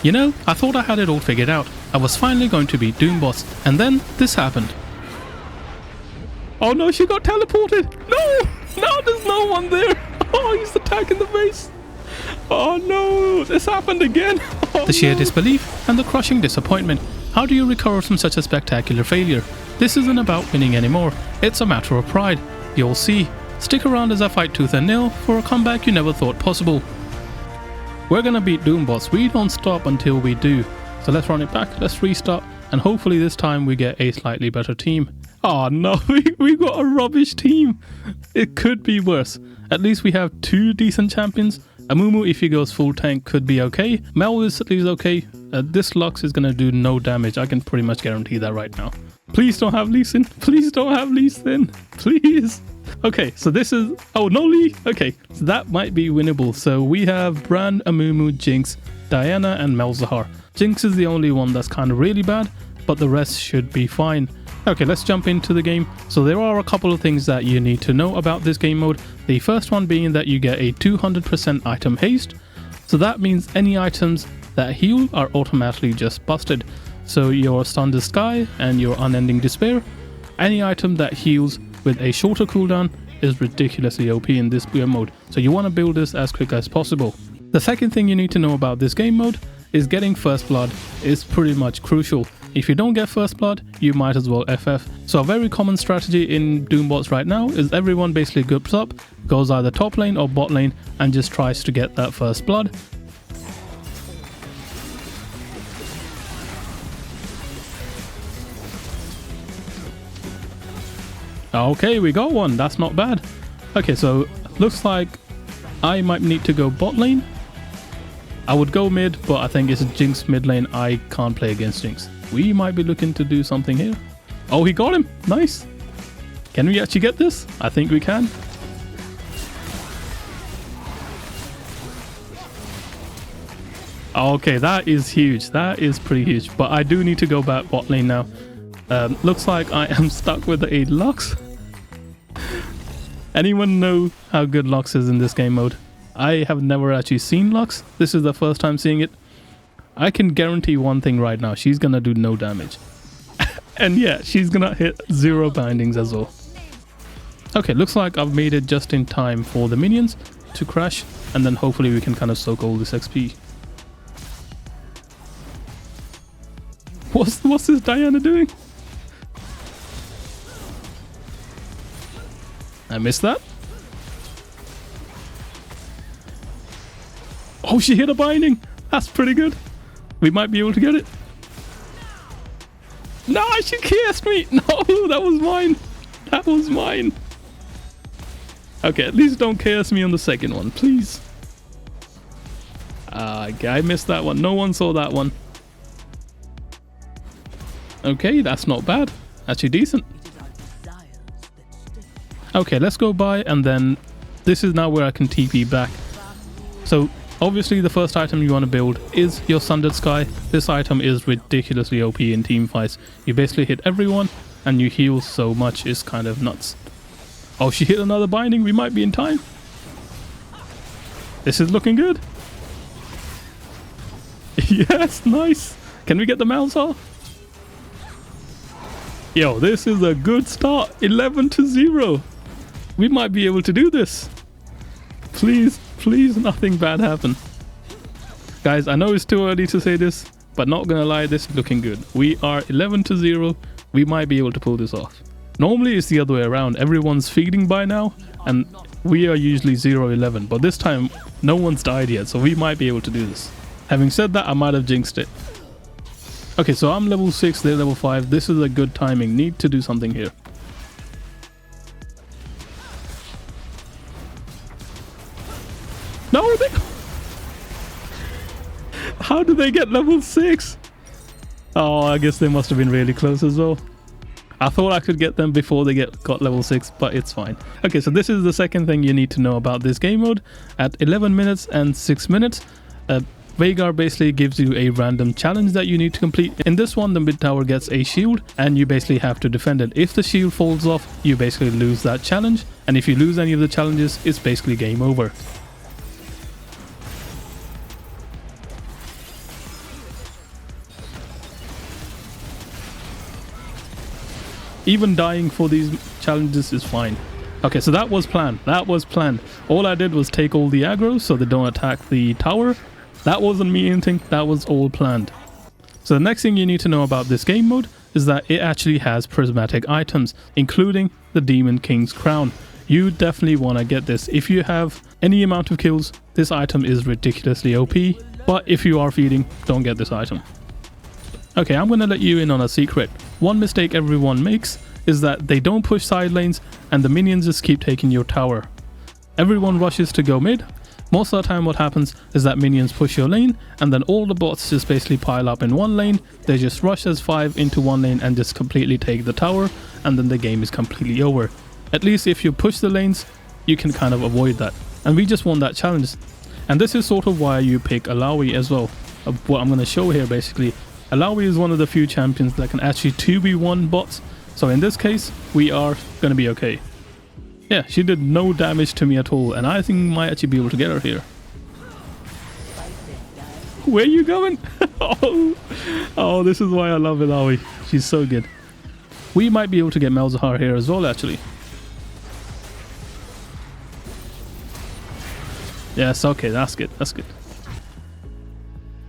You know, I thought I had it all figured out. I was finally going to beat Doombots, and then this happened. Oh no, she got teleported! No! No, there's no one there! Oh, he's attacking the base! Oh no, this happened again! Oh, the sheer disbelief and the crushing disappointment. How do you recover from such a spectacular failure? This isn't about winning anymore, it's a matter of pride. You'll see. Stick around as I fight tooth and nail for a comeback you never thought possible. We're gonna beat Doombots, we don't stop until we do. So let's run it back, let's restart, and hopefully this time we get a slightly better team. Oh no, we got a rubbish team. It could be worse. At least we have 2 decent champions. Amumu, if he goes full tank, could be okay. Mel is at least okay. This Lux is gonna do no damage, I can pretty much guarantee that right now. Please don't have Lee Sin, please don't have Lee Sin, please. Okay, so this is... Oh, no Lee! Okay, so that might be winnable. So we have Brand, Amumu, Jinx, Diana, and Malzahar. Jinx is the only one that's kind of really bad, but the rest should be fine. Okay, let's jump into the game. So there are a couple of things that you need to know about this game mode. The first one being that you get a 200% item haste. So that means any items that heal are automatically just busted. So your Stunned Sky and your Unending Despair, any item that heals with a shorter cooldown is ridiculously OP in this game mode, so you want to build this as quick as possible. The second thing you need to know about this game mode is getting first blood is pretty much crucial. If you don't get first blood, you might as well FF. So a very common strategy in Doombots right now is everyone basically groups up, goes either top lane or bot lane and just tries to get that first blood. Okay, we got one. That's not bad. Okay, so looks like I might need to go bot lane. I would go mid, but I think it's Jinx mid lane. I can't play against Jinx. We might be looking to do something here. Oh, he got him. Nice. Can we actually get this? I think we can. Okay, that is huge. That is pretty huge. But I do need to go back bot lane now. Looks like I am stuck with a Lux. Anyone know how good Lux is in this game mode? I have never actually seen Lux. This is the first time seeing it. I can guarantee one thing right now. She's gonna do no damage. And yeah, she's gonna hit 0 bindings as well. Okay, looks like I've made it just in time for the minions to crash. And then hopefully we can kind of soak all this XP. What's this Diana doing? I missed that. Oh, she hit a binding. That's pretty good. We might be able to get it. No, she kissed me. No, that was mine. That was mine. Okay, at least don't KS me on the second one, please. I missed that one. No one saw that one. Okay, that's not bad. Actually decent. Okay, let's go by, and then this is now where I can TP back. So obviously the first item you want to build is your Sundered Sky. This item is ridiculously OP in team fights. You basically hit everyone and you heal so much, it's kind of nuts. Oh, she hit another binding. We might be in time. This is looking good. Yes, nice. Can we get the Malzahar? Yo, this is a good start. 11-0. We might be able to do this. Please, please, nothing bad happen. Guys, I know it's too early to say this, but not gonna lie, this is looking good. We are 11-0. We might be able to pull this off. Normally it's the other way around. Everyone's feeding by now, and we are usually 0-11. But this time, no one's died yet, so we might be able to do this. Having said that, I might have jinxed it. Okay, so I'm level 6, they're level 5. This is a good timing. Need to do something here. No, they... How did they get level 6? Oh, I guess they must have been really close as well. I thought I could get them before they got level 6, but it's fine. Okay, so this is the second thing you need to know about this game mode. At 11 minutes and 6 minutes, Veigar basically gives you a random challenge that you need to complete. In this one, the mid tower gets a shield and you basically have to defend it. If the shield falls off, you basically lose that challenge. And if you lose any of the challenges, it's basically game over. Even dying for these challenges is fine. Okay, so that was planned. That was planned. All I did was take all the aggro so they don't attack the tower. That wasn't me hinting. That was all planned. So the next thing you need to know about this game mode is that it actually has prismatic items, including the Demon King's Crown. You definitely want to get this. If you have any amount of kills, this item is ridiculously OP. But if you are feeding, don't get this item. Okay, I'm going to let you in on a secret. One mistake everyone makes is that they don't push side lanes and the minions just keep taking your tower. Everyone rushes to go mid. Most of the time what happens is that minions push your lane and then all the bots just basically pile up in one lane. They just rush as 5 into one lane and just completely take the tower, and then the game is completely over. At least if you push the lanes, you can kind of avoid that. And we just won that challenge. And this is sort of why you pick AlexGuz as well. What I'm going to show here basically. AlexGuz is one of the few champions that can actually 2v1 bots. So in this case, we are going to be okay. Yeah, she did no damage to me at all, and I think we might actually be able to get her here. Where are you going? oh, this is why I love AlexGuz. She's so good. We might be able to get Malzahar here as well, actually. Yes, okay, that's good, that's good.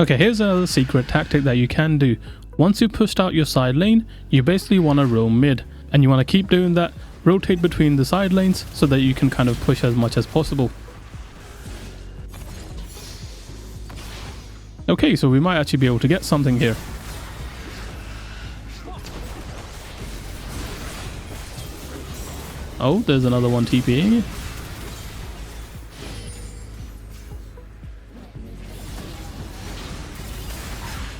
Okay, here's another secret tactic that you can do. Once you've pushed out your side lane, you basically want to roam mid, and you want to keep doing that. Rotate between the side lanes so that you can kind of push as much as possible. Okay, so we might actually be able to get something here. Oh, there's another one TPing.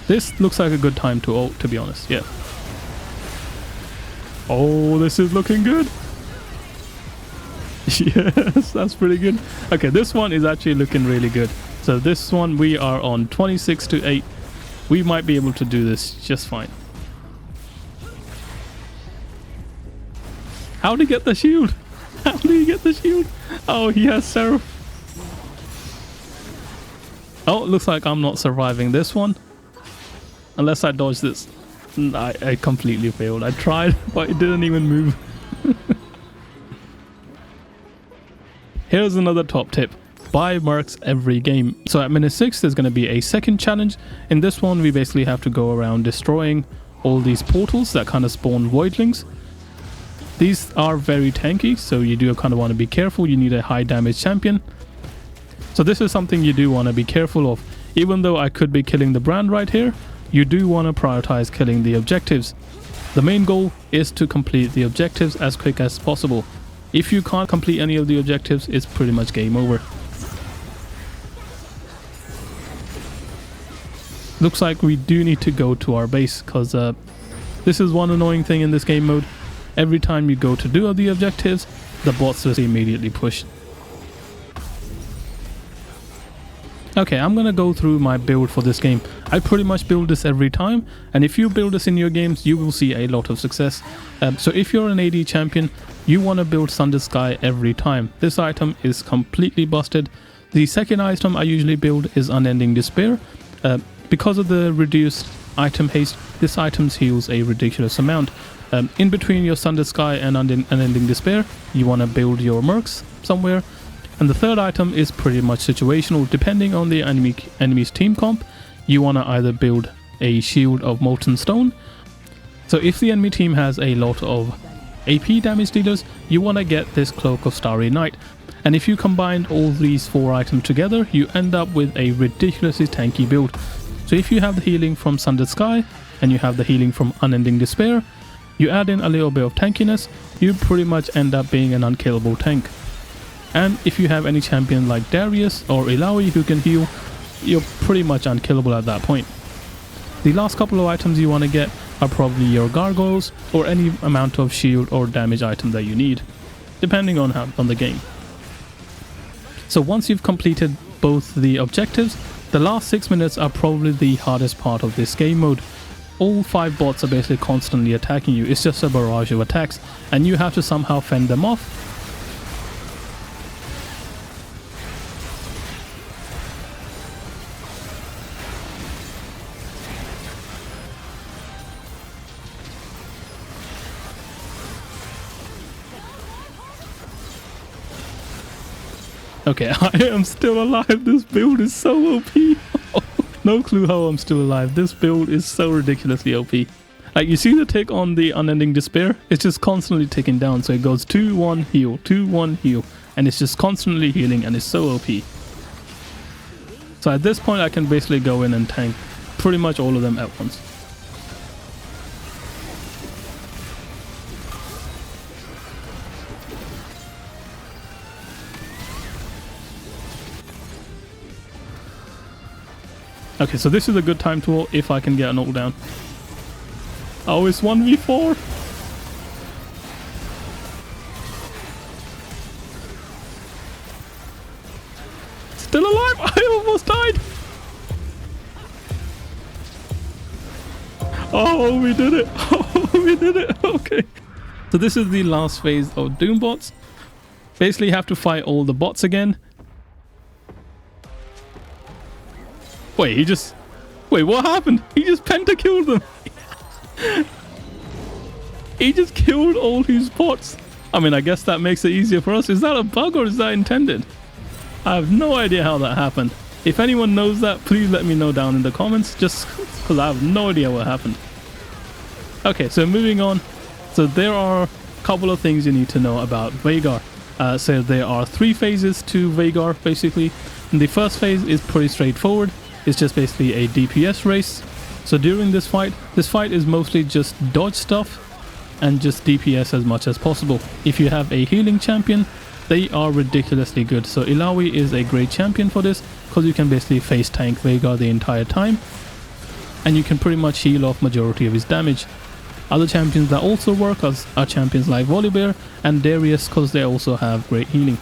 This looks like a good time to ult, to be honest, yeah. Oh, this is looking good. Yes, that's pretty good. Okay, this one is actually looking really good. So this one we are on 26 to 8. We might be able to do this just fine. How did he get the shield? How did he get the shield? Oh, he has Seraph. Oh, it looks like I'm not surviving this one. Unless I dodge this. I completely failed. I tried, but it didn't even move. Here's another top tip. Buy mercs every game. So at minute 6, there's going to be a second challenge. In this one, we basically have to go around destroying all these portals that kind of spawn voidlings. These are very tanky, so you do kind of want to be careful. You need a high damage champion. So this is something you do want to be careful of. Even though I could be killing the brand right here, you do want to prioritize killing the objectives. The main goal is to complete the objectives as quick as possible. If you can't complete any of the objectives, it's pretty much game over. Looks like we do need to go to our base, because this is one annoying thing in this game mode. Every time you go to do the objectives, the bots just immediately push. Okay, I'm gonna go through my build for this game. I pretty much build this every time, and if you build this in your games, you will see a lot of success. So if you're an AD champion, you want to build Sunder Sky every time. This item is completely busted. The second item I usually build is Unending Despair. Because of the reduced item haste, this item heals a ridiculous amount. In between your Sunder Sky and Unending Despair, you want to build your mercs somewhere. And the third item is pretty much situational. Depending on the enemy's team comp, you want to either build a Shield of Molten Stone. So if the enemy team has a lot of AP damage dealers, you want to get this Cloak of Starry Night. And if you combine all these 4 items together, you end up with a ridiculously tanky build. So if you have the healing from Sunder Sky, and you have the healing from Unending Despair, you add in a little bit of tankiness, you pretty much end up being an unkillable tank. And if you have any champion like Darius or Illaoi who can heal, you're pretty much unkillable at that point. The last couple of items you want to get are probably your gargoyles or any amount of shield or damage item that you need, depending on the game. So once you've completed both the objectives, the last 6 minutes are probably the hardest part of this game mode. All 5 bots are basically constantly attacking you. It's just a barrage of attacks, and you have to somehow fend them off. Okay, I am still alive. This build is so OP. No clue how I'm still alive. This build is so ridiculously OP. Like, you see the tick on the unending despair? It's just constantly ticking down. So it goes 2-1 heal, 2-1 heal. And it's just constantly healing, and it's so OP. So at this point I can basically go in and tank pretty much all of them at once. Okay, so this is a good time to ult if I can get an ult down. Oh, it's 1v4. Still alive! I almost died! Oh, we did it! Oh, we did it! Okay. So this is the last phase of Doombots. Basically, you have to fight all the bots again. Wait, Wait, what happened? He just penta-killed them! He just killed all his bots. I mean, I guess that makes it easier for us. Is that a bug or is that intended? I have no idea how that happened. If anyone knows that, please let me know down in the comments, just because I have no idea what happened. Okay, so moving on. So there are a couple of things you need to know about Veigar. So there are 3 phases to Veigar, basically. And the first phase is pretty straightforward. It's just basically a DPS race. So during this fight is mostly just dodge stuff and just DPS as much as possible. If you have a healing champion, they are ridiculously good. So Illaoi is a great champion for this, because you can basically face tank Veigar the entire time, and you can pretty much heal off majority of his damage. Other champions that also work are champions like Volibear and Darius, because they also have great healing.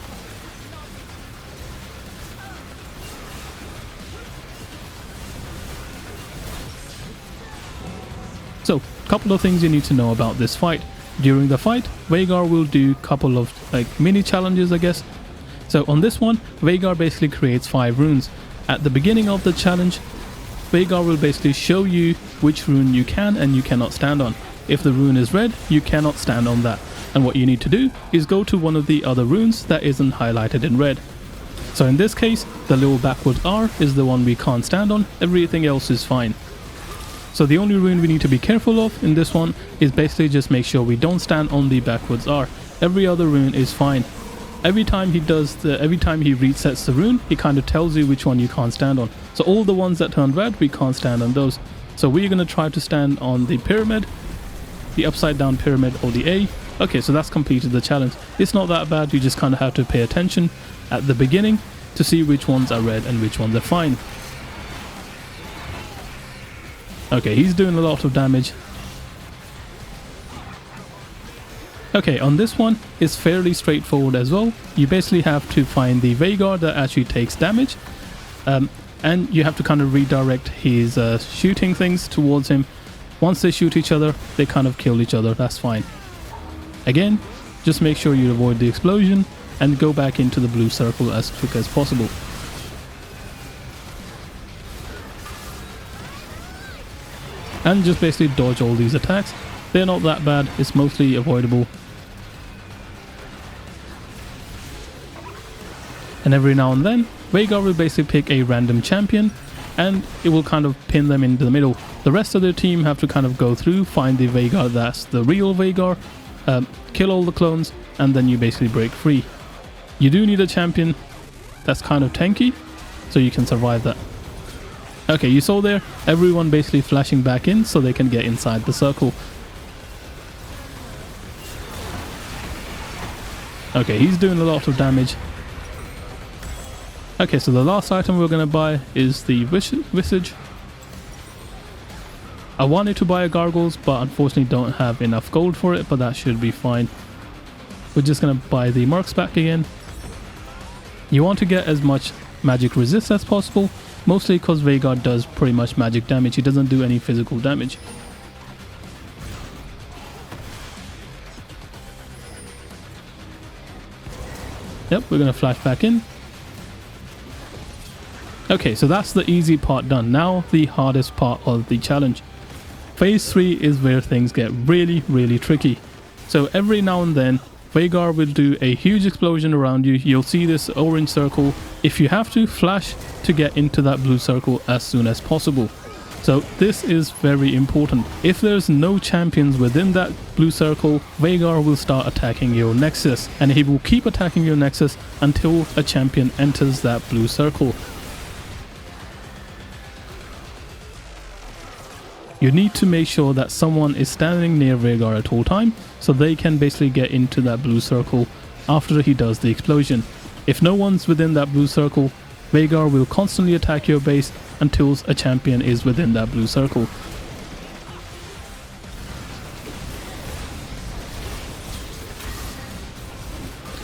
So, a couple of things you need to know about this fight. During the fight, Veigar will do a couple of mini challenges, I guess. So on this one, Veigar basically creates 5 runes. At the beginning of the challenge, Veigar will basically show you which rune you can and you cannot stand on. If the rune is red, you cannot stand on that. And what you need to do is go to one of the other runes that isn't highlighted in red. So in this case, the little backwards R is the one we can't stand on, everything else is fine. So the only rune we need to be careful of in this one is basically just make sure we don't stand on the backwards R. Every other rune is fine. Every time he resets the rune, he kind of tells you which one you can't stand on. So all the ones that turn red, we can't stand on those. So we're going to try to stand on the pyramid, the upside down pyramid, or the A. Okay, so that's completed the challenge. It's not that bad, you just kind of have to pay attention at the beginning to see which ones are red and which ones are fine. Okay, he's doing a lot of damage. Okay, on this one, it's fairly straightforward as well. You basically have to find the Veigar that actually takes damage. And you have to kind of redirect his shooting things towards him. Once they shoot each other, they kind of kill each other, that's fine. Again, just make sure you avoid the explosion and go back into the blue circle as quick as possible. And just basically dodge all these attacks. They're not that bad, it's mostly avoidable. And every now and then, Veigar will basically pick a random champion and it will kind of pin them into the middle. The rest of their team have to kind of go through, find the Veigar that's the real Veigar, kill all the clones, and then you basically break free. You do need a champion that's kind of tanky, so you can survive that. Okay, you saw there, everyone basically flashing back in so they can get inside the circle. Okay, he's doing a lot of damage. Okay, so the last item we're going to buy is the Visage. I wanted to buy a Gargoyles, but unfortunately don't have enough gold for it, but that should be fine. We're just going to buy the Mercs back again. You want to get as much magic resist as possible, mostly because Veigar does pretty much magic damage. He doesn't do any physical damage. Yep, we're going to flash back in. Okay, so that's the easy part done. Now the hardest part of the challenge. Phase 3 is where things get really, really tricky. So every now and then, Vhagar will do a huge explosion around you. You'll see this orange circle. If you have to, flash to get into that blue circle as soon as possible. So this is very important. If there's no champions within that blue circle, Vhagar will start attacking your Nexus, and he will keep attacking your Nexus until a champion enters that blue circle. You need to make sure that someone is standing near Vhagar at all time, so they can basically get into that blue circle after he does the explosion. If no one's within that blue circle, Vhagar will constantly attack your base until a champion is within that blue circle.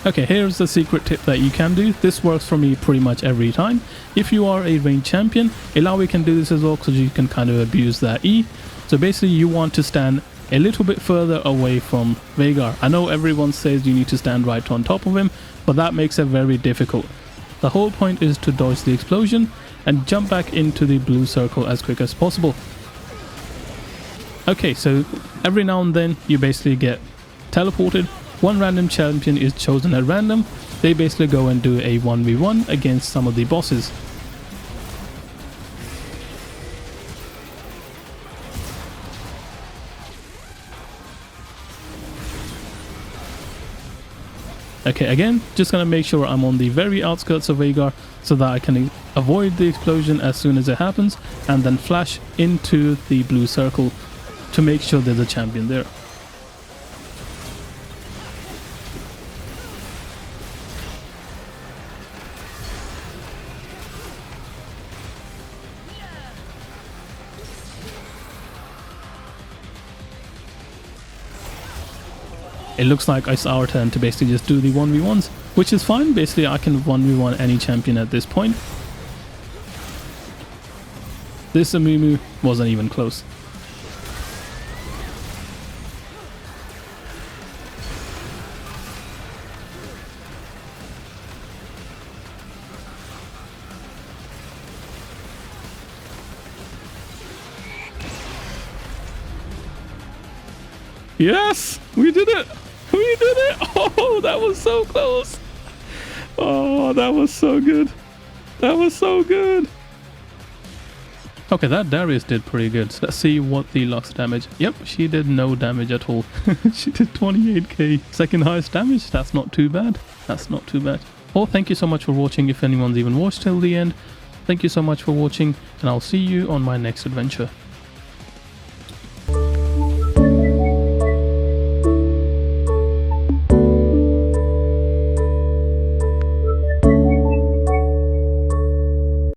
Okay, here's the secret tip that you can do. This works for me pretty much every time. If you are a ranged champion, AlexGuz can do this as well, because you can kind of abuse that E. So basically you want to stand a little bit further away from Vhagar. I know everyone says you need to stand right on top of him, but that makes it very difficult. The whole point is to dodge the explosion and jump back into the blue circle as quick as possible. Okay, so every now and then you basically get teleported. One random champion is chosen at random. They basically go and do a 1v1 against some of the bosses. Okay, again, just gonna make sure I'm on the very outskirts of Vhagar so that I can avoid the explosion as soon as it happens, and then flash into the blue circle to make sure there's a champion there. It looks like it's our turn to basically just do the 1v1s, which is fine. Basically, I can 1v1 any champion at this point. This Amumu wasn't even close. Yes! We did it! We did it! Oh, that was so close! Oh, that was so good. That was so good. Okay, that Darius did pretty good. So let's see what the Lux damage. Yep, she did no damage at all. She did 28k. Second highest damage. That's not too bad. That's not too bad. Well, thank you so much for watching. If anyone's even watched till the end, thank you so much for watching, and I'll see you on my next adventure.